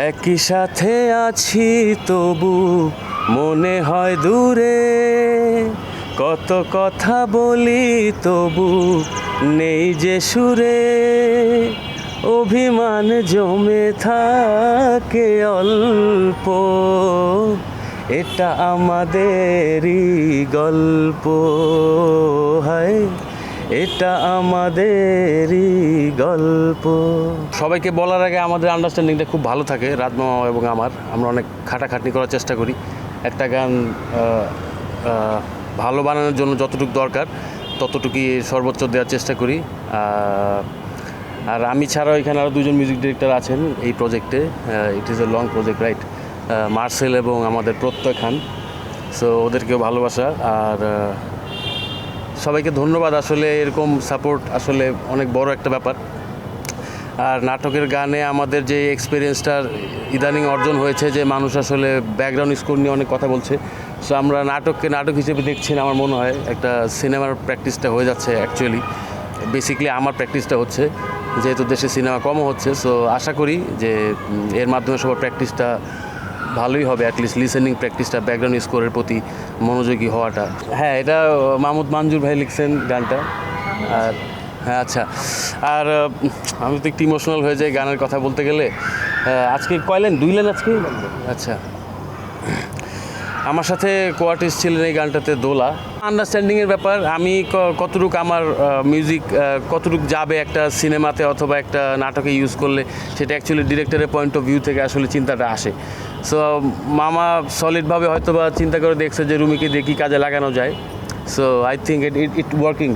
একই সাথে আছি তবু মনে হয় দূরে, কত কথা বলি তবু নেই যে সুরে, অভিমান জমে থাকে অল্প, এটা আমাদেরই গল্প, হায় এটা আমাদেরই গল্প। সবাইকে বলার আগে আমাদের আন্ডারস্ট্যান্ডিংটা খুব ভালো থাকে, রাজমামা এবং আমরা অনেক খাটাখাটনি করার চেষ্টা করি। একটা গান ভালো বানানোর জন্য যতটুকু দরকার ততটুকুই সর্বোচ্চ দেওয়ার চেষ্টা করি। আর আমি ছাড়াও এখানে আরও দুজন মিউজিক ডিরেক্টর আছেন এই প্রজেক্টে। It is a long project, right? Marcel এবং আমাদের প্রত্যয় খান। সো ওদেরকেও ভালোবাসা, আর সবাইকে ধন্যবাদ। আসলে এরকম সাপোর্ট আসলে অনেক বড় একটা ব্যাপার। আর নাটকের গানে আমাদের যে এক্সপিরিয়েন্সটার ইদানিং অর্জন হয়েছে, যে মানুষ আসলে ব্যাকগ্রাউন্ড স্কোর নিয়ে অনেক কথা বলছে। সো আমরা নাটককে নাটক হিসেবে দেখছি না, আমার মনে হয় একটা সিনেমার প্র্যাকটিসটা হয়ে যাচ্ছে। অ্যাকচুয়ালি বেসিক্যালি আমার প্র্যাকটিসটা হচ্ছে, যেহেতু দেশে সিনেমা কমও হচ্ছে। সো আশা করি যে এর মাধ্যমে সবার প্র্যাকটিসটা ভালোই হবে, অ্যাটলিস্ট লিসেনিং প্র্যাকটিসটা, ব্যাকগ্রাউন্ড স্কোরের প্রতি মনোযোগী হওয়াটা। হ্যাঁ, এটা মাহমুদ মানজুর ভাই লিখছেন গানটা। আর হ্যাঁ, আচ্ছা, আর আমি তো একটু ইমোশনাল হয়ে যাই গানের কথা বলতে গেলে। আজকে কয় লাইন? 2 লাইন আজকে। আচ্ছা, আমার সাথে কোয়ার্টিস্ট ছিলেন এই গানটাতে দোলা। আন্ডারস্ট্যান্ডিংয়ের ব্যাপার, আমি কতটুকু আমার মিউজিক কতটুকু যাবে একটা সিনেমাতে অথবা একটা নাটকে ইউজ করলে, সেটা অ্যাকচুয়ালি ডিরেক্টরের পয়েন্ট অফ ভিউ থেকে আসলে চিন্তাটা আসে। সো মামা সলিডভাবে হয়তো বা চিন্তা করে দেখছে যে রুমিকে দিয়ে কী কাজে লাগানো যায়। So I think it working.